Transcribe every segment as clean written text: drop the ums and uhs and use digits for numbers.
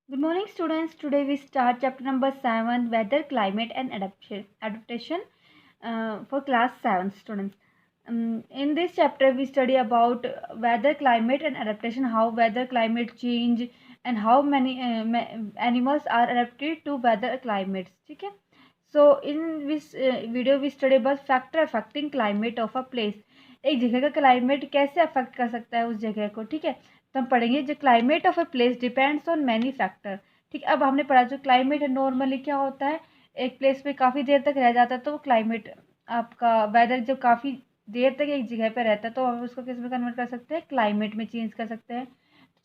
Good morning, students. Today we start chapter number 7, Weather, Climate and Adaptation for class 7 students. In this chapter, we study about weather, climate and adaptation, how weather, climate change and how many animals are adapted to weather climates. ठीक है? So in this video, we study about factor affecting climate of a place. एक जगह का climate कैसे affect कर सकता है उस जगह को, ठीक है। तो हम पढ़ेंगे जो climate of a place depends on many factor. ठीक है, अब हमने पढ़ा जो क्लाइमेट है नॉर्मली क्या होता है, एक प्लेस पे काफ़ी देर तक रह जाता है तो वो क्लाइमेट आपका वेदर जब काफ़ी देर तक एक जगह पे रहता है तो हम उसको किस में कन्वर्ट कर सकते हैं, क्लाइमेट में चेंज कर सकते हैं।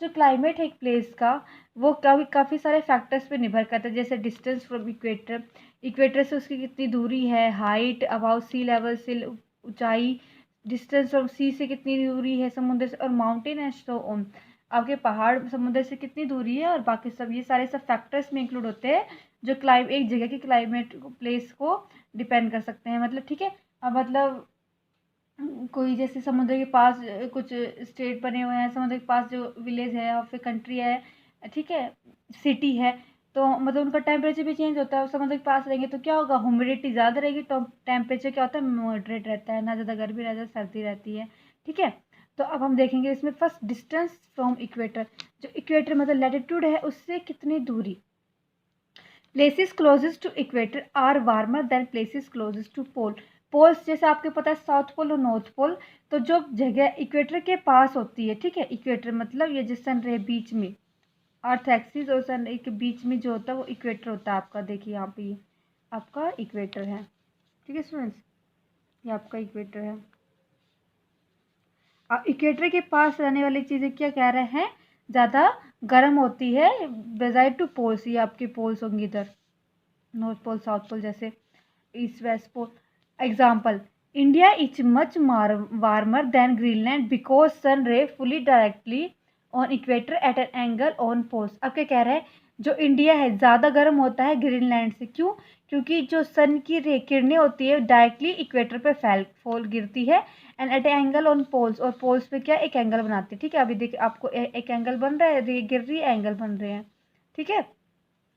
जो क्लाइमेट है एक प्लेस का वो काफ़ी सारे फैक्टर्स पे निर्भर करता है, जैसे डिस्टेंस फ्रॉम इक्वेटर, इक्वेटर से उसकी कितनी दूरी है, हाइट अबाउट सी लेवल से ऊंचाई, डिस्टेंस फ्रॉम सी से कितनी दूरी है समुद्र से, और माउंटेन एंड सो ऑन आपके पहाड़ समुद्र से कितनी दूरी है, और बाकी सब ये सारे सब फैक्टर्स में इंक्लूड होते हैं जो एक जगह की क्लाइमेट प्लेस को डिपेंड कर सकते हैं। मतलब ठीक है, अब मतलब कोई जैसे समुद्र के पास कुछ स्टेट बने हुए हैं, समुद्र के पास जो विलेज है या फिर कंट्री है, ठीक है, सिटी है, तो मतलब उनका टेम्परेचर भी चेंज होता है। समुद्र के पास रहेंगे तो क्या होगा, ह्यूमिडिटी ज़्यादा रहेगी, तो टेम्परेचर क्या होता है, मॉडरेट रहता है, ना ज़्यादा गर्मी रहता है सर्दी रहती है। ठीक है, तो अब हम देखेंगे इसमें फर्स्ट डिस्टेंस फ्रॉम इक्वेटर। जो इक्वेटर मतलब लैटिट्यूड है उससे कितनी दूरी। Places closest to equator are warmer than places closest to pole. Poles जैसे आपको पता है साउथ पोल और नॉर्थ पोल, तो जो जगह इक्वेटर के पास होती है, ठीक है, इक्वेटर मतलब ये जो सन रहे बीच में, अर्थ एक्सिस और सन रे के बीच में जो होता है वो इक्वेटर होता है आपका। देखिए यहाँ पे ये आपका इक्वेटर है, ठीक है स्टूडेंट्स, ये आपका इक्वेटर है। इक्वेटर के पास रहने वाली चीज़ें क्या कह रहे हैं, ज़्यादा गर्म होती है बेजाइड टू पोल्स। ये आपके पोल्स होंगे इधर, नॉर्थ पोल साउथ पोल, जैसे east west pole. Example, India is much warmer than Greenland because sun ray fully directly on equator at an angle on poles. अब क्या कह रहा है, जो इंडिया है ज़्यादा गर्म होता है ग्रीनलैंड से, क्यों, क्योंकि जो सन की किरणें होती है डायरेक्टली इक्वेटर पे फॉल गिरती है, and at angle on poles, और पोल्स पे क्या एक एंगल बनाती है। ठीक है, अभी देखिए आपको एक एंगल बन रहा है, गिर रही है, एंगल बन रहे हैं। ठीक है,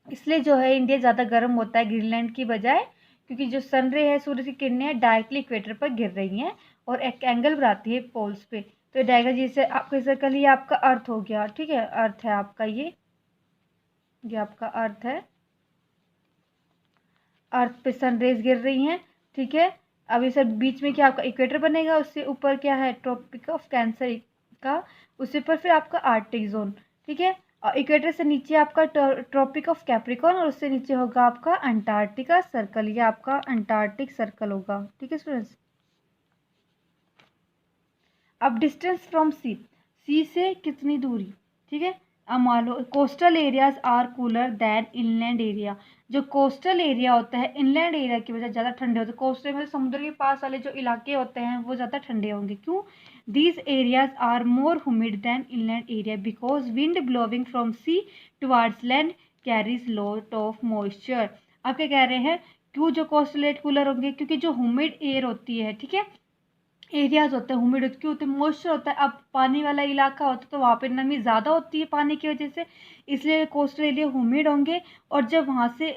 इसलिए जो है इंडिया ज़्यादा गर्म होता है ग्रीनलैंड की बजाय, क्योंकि जो सन रे है सूर्य की किरणें डायरेक्टली इक्वेटर पर गिर रही हैं और एक एंगल बनाती है पोल्स पे। तो डायरेक्ट जैसे आपके सर्कल, ये आपका अर्थ हो गया, ठीक है, अर्थ है आपका, ये आपका अर्थ है, अर्थ पे सन रेज गिर रही हैं। ठीक है, अब ये सब बीच में क्या आपका इक्वेटर बनेगा, उससे ऊपर क्या है ट्रॉपिक ऑफ कैंसर का, उससे ऊपर फिर आपका आर्टिक जोन। ठीक है, और इक्वेटर से नीचे आपका ट्रॉपिक ऑफ कैप्रिकॉन, और उससे नीचे होगा आपका अंटार्कटिका सर्कल, ये आपका अंटार्कटिक सर्कल होगा। ठीक है स्टूडेंट्स, अब डिस्टेंस फ्रॉम सी, सी से कितनी दूरी। ठीक है, अब मान लो coastal areas are cooler than inland area. जो कोस्टल एरिया होता है इनलैंड एरिया की वजह ज़्यादा ठंडे होते हैं। कोस्टल मतलब समुद्र के पास वाले जो इलाके होते हैं वो ज़्यादा ठंडे होंगे, क्यों, these areas are more humid than inland area because wind blowing from sea towards land carries lot of moisture. अब क्या कह रहे हैं, क्यों जो कोस्टल एरिया कूलर होंगे, क्योंकि जो ह्यूमिड एयर होती है, ठीक है, एरियाज होते हैं ह्यूमिड क्यों होते हैं, मॉइस्चर होता है। अब पानी वाला इलाका होता है तो वहाँ पे नमी ज़्यादा होती है पानी की वजह से, इसलिए कोस्टल एरिया ह्यूमिड होंगे। और जब वहाँ से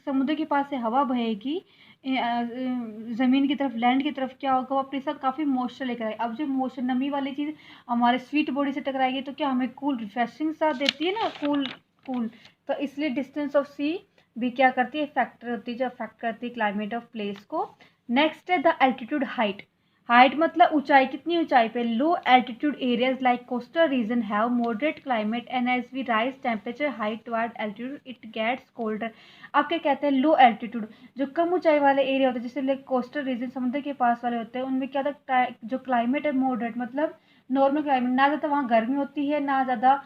समुद्र के पास से हवा बहेगी ज़मीन की तरफ, लैंड की तरफ, क्या होगा, वो अपने साथ काफ़ी मॉइस्चर लेकर आएगी। अब जो मॉइस्चर नमी वाली चीज़ हमारे स्वीट बॉडी से टकराएगी तो क्या हमें कूल रिफ्रेशिंग सा देती है ना, कूल कूल। तो इसलिए डिस्टेंस ऑफ सी भी क्या करती है, फैक्टर होती है जो अफेक्ट करती है क्लाइमेट ऑफ प्लेस को। नेक्स्ट है द एल्टीट्यूड हाइट। हाइट मतलब ऊंचाई, कितनी ऊंचाई पे, low altitude areas like coastal region have moderate climate and as we rise temperature height toward altitude it gets colder. आप क्या कहते हैं, लो एल्टीट्यूड जो कम ऊंचाई वाले एरिया होते हैं, जैसे लाइक कोस्टल रीजन समुद्र के पास वाले होते हैं, उनमें क्या होता है, जो क्लाइमेट है मॉडरेट मतलब नॉर्मल क्लाइमेट, ना ज़्यादा वहाँ गर्मी होती है ना ज़्यादा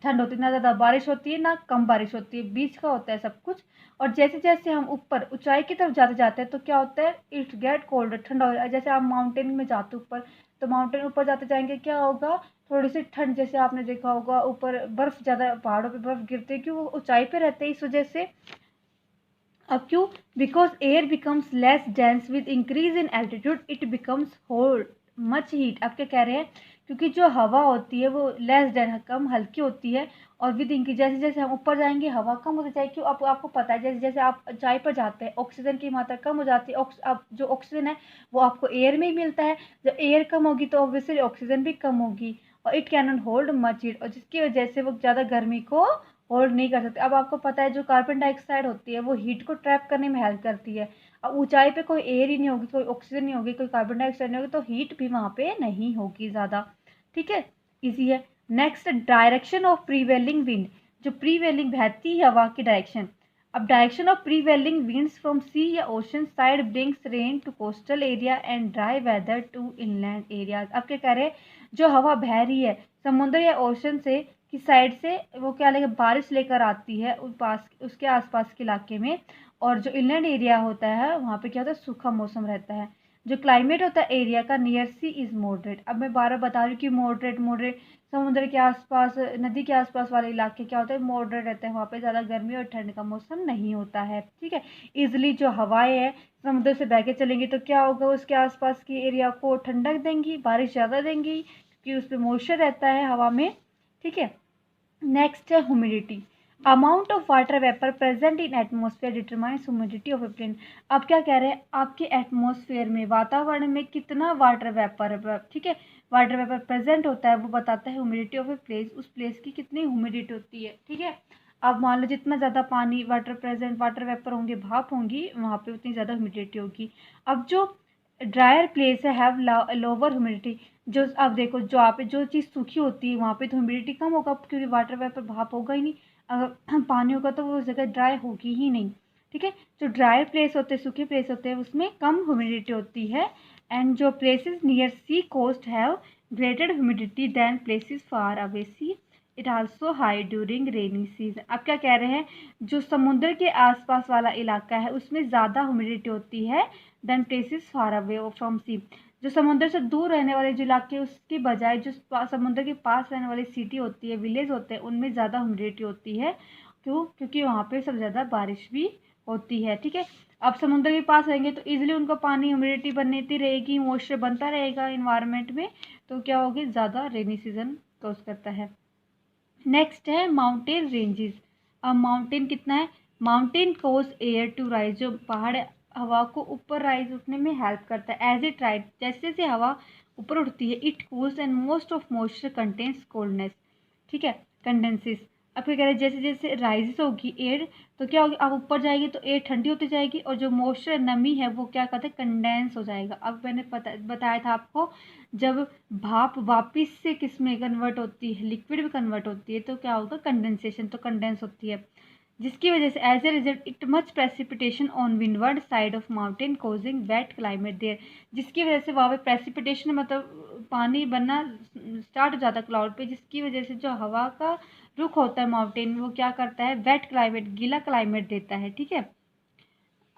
ठंड होती है, ना ज़्यादा बारिश होती है ना कम बारिश होती है, बीच का होता है सब कुछ। और जैसे जैसे हम ऊपर ऊंचाई की तरफ जाते जाते हैं तो क्या होता है, इट गेट कोल्डर, ठंडा हो जाए। जैसे आप माउंटेन में जाते ऊपर, तो माउंटेन ऊपर जाते जाएंगे क्या होगा, थोड़ी सी ठंड, जैसे आपने देखा होगा ऊपर बर्फ ज़्यादा, पहाड़ों पे बर्फ गिरती है, क्यों, वो ऊंचाई पे रहते हैं इस वजह से। अब क्यों, because air becomes less dense with increase in altitude it becomes hot much heat. अब क्या कह रहे हैं क्योंकि जो हवा होती है वो लेस देन कम हल्की होती है, और विद इंक्रीज जैसे जैसे हम ऊपर जाएंगे हवा कम होती जाएगी। क्यों? आपको पता है जैसे जैसे आप ऊंचाई पर जाते हैं ऑक्सीजन की मात्रा कम हो जाती है। अब जो ऑक्सीजन है वो आपको एयर में ही मिलता है। जब एयर कम होगी तो ऑब्वियसली ऑक्सीजन भी कम होगी, और it can not hold much heat, और जिसकी वजह से वो ज़्यादा गर्मी को होल्ड नहीं कर सकते। अब आपको पता है जो कार्बन डाइऑक्साइड होती है वो हीट को ट्रैप करने में हेल्प करती है। अब ऊंचाई पे कोई एयर ही नहीं होगी, कोई ऑक्सीजन नहीं होगी, कोई कार्बन डाइऑक्साइड नहीं होगी, तो हीट भी वहाँ पे नहीं होगी ज़्यादा। ठीक है, इजी है। Next, direction of prevailing wind, जो प्रीवेलिंग बहती है हवा की डायरेक्शन। अब direction of prevailing winds from sea या ocean side brings rain to coastal area and dry weather to inland areas. अब क्या कह रहे हैं, जो हवा बह रही है समुद्र या ओशन से की साइड से, वो क्या लेकर बारिश लेकर आती है उसके आसपास के इलाके में, और जो इनलैंड एरिया होता है वहाँ पे क्या होता है, सूखा मौसम रहता है। जो क्लाइमेट होता है एरिया का नियर सी इज मॉडरेट। अब मैं बार बता रही हूँ कि मॉडरेट मॉडरेट समुद्र के आसपास, नदी के आसपास वाले इलाके क्या होते हैं, मॉडरेट रहते हैं, वहाँ पे ज़्यादा गर्मी और ठंड का मौसम नहीं होता है। ठीक है, इजली जो हवाएं हैं समुद्र से बह के चलेंगी तो क्या होगा, उसके आसपास की एरिया को ठंडक देंगी, बारिश ज़्यादा देंगी क्योंकि उस पर मॉइस्चर रहता है हवा में। ठीक है, नेक्स्ट है humidity. Amount of water vapour present in atmosphere determines humidity of a plane. अब क्या कह रहे हैं, आपके एटमोसफेयर में, वातावरण में कितना वाटर वेपर है, ठीक है, वाटर वेपर प्रेजेंट होता है वो बताता है ह्यूमिडिटी ऑफ ए प्लेस, उस प्लेस की कितनी ह्यूमिडिटी होती है। ठीक है, अब मान लो जितना ज़्यादा पानी वाटर वेपर होंगे, भाप होंगी, वहाँ पे उतनी ज़्यादा ह्यूमिडिटी होगी। अब जो ड्रायर प्लेस है हैव लोअर ह्यूमिडिटी। जो अब देखो, जो आप जो चीज़ सूखी होती है वहाँ पे तो ह्यूमिडिटी कम होगा क्योंकि वाटर वेपर भाप होगा ही नहीं। अगर पानी होगा तो वो जगह ड्राई होगी ही नहीं। ठीक है, जो ड्रायर प्लेस होते हैं, सूखे प्लेस होते हैं, उसमें कम ह्यूमिडिटी होती है। एंड जो places near sea coast have greater humidity than places far away sea, it also high during rainy season. अब क्या कह रहे हैं, जो समुद्र के आसपास वाला इलाका है उसमें ज़्यादा ह्यूमिडिटी होती है than places far away from sea. जो समुद्र से दूर रहने वाले जो इलाके, उसकी बजाय जो समुद्र के पास रहने वाली सिटी होती है, विलेज होते हैं, उनमें ज़्यादा ह्यूमिडिटी होती है। क्यों? क्योंकि वहाँ पे सबसे ज़्यादा बारिश भी होती है। ठीक है, अब समुद्र के पास रहेंगे तो इजीली उनका पानी ह्यूमिडिटी बनती रहेगी, मॉइस्चर बनता रहेगा इन्वायरमेंट में, तो क्या होगी, ज़्यादा रेनी सीजन कोज करता है। नेक्स्ट है माउंटेन रेंजेस। अब माउंटेन कितना है, mountain causes air to rise, जो पहाड़ हवा को ऊपर राइज उठने में हेल्प करता है। एज इट राइज, जैसे जैसे हवा ऊपर उठती है, it cools and most of moisture contains coldness. ठीक है, कंडेंसेस। अब क्या कह रहे हैं, जैसे जैसे राइजेस होगी एयर तो क्या होगी, अब ऊपर जाएगी तो एयर ठंडी होती जाएगी, और जो मॉइस्चर नमी है वो क्या कहते हैं, कंडेंस हो जाएगा। अब मैंने बताया था आपको, जब भाप वापिस से किस में कन्वर्ट होती है, लिक्विड में कन्वर्ट होती है, तो क्या होगा, कंडेंसेशन, तो कंडेंस होती है, जिसकी वजह से as a result it much precipitation on windward side of mountain causing wet climate there, जिसकी वजह से वहाँ पे प्रेसिपिटेशन मतलब पानी बनना स्टार्ट हो जाता है क्लाउड पे, जिसकी वजह से जो हवा का रुख होता है माउंटेन में वो क्या करता है, वेट क्लाइमेट, गीला क्लाइमेट देता है। ठीक है,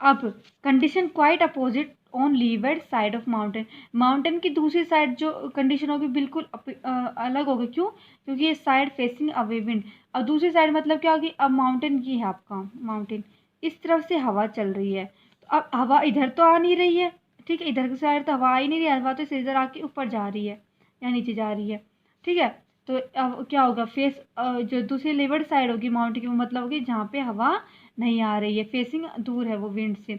अब condition quite opposite on levered side of mountain. Mountain की दूसरी साइड जो कंडीशन होगी बिल्कुल अलग होगी। क्यों? क्योंकि ये साइड फेसिंग अवे विंड। अब दूसरी साइड मतलब क्या होगी, अब माउंटेन की है आपका, माउंटेन इस तरफ से हवा चल रही है, तो अब हवा इधर तो आ नहीं रही है। ठीक है, इधर की साइड तो हवा आ ही नहीं रही है, हवा तो इधर आके ऊपर जा रही है या नीचे जा रही है। ठीक है, तो अब क्या होगा, फेस जो दूसरी लेवर्ड साइड होगी माउंटेन की, वो मतलब होगी जहाँ पे हवा नहीं आ रही है, फेसिंग दूर है वो विंड से।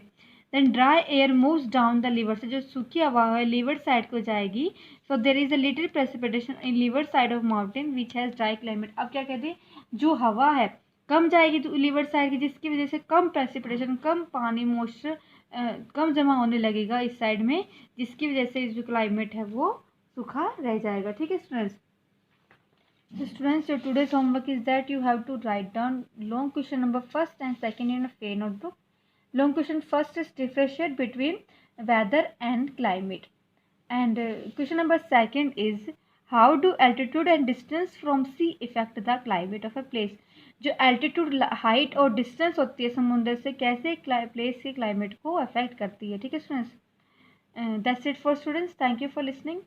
Then dry air moves down the leeward, से जो सूखी हवा है लीवर साइड को जाएगी। So there is a little precipitation in leeward side of mountain which has dry climate. अब क्या कहते हैं, जो हवा है कम जाएगी तो लीवर साइड की, जिसकी वजह से कम प्रेसिपिटेशन, कम पानी मॉइस्चर कम जमा होने लगेगा इस साइड में, जिसकी वजह से जो क्लाइमेट है वो सूखा रह जाएगा। ठीक है students, so students, your today's homework is that you have to write down long question number first and second in a fair notebook. Long question first is differentiate between weather and climate, and question number second is how do altitude and distance from sea affect the climate of a place. जो altitude, height और distance होती है समुद्र से, कैसे place के climate को affect करती है। ठीक है students, that's it for students. Thank you for listening.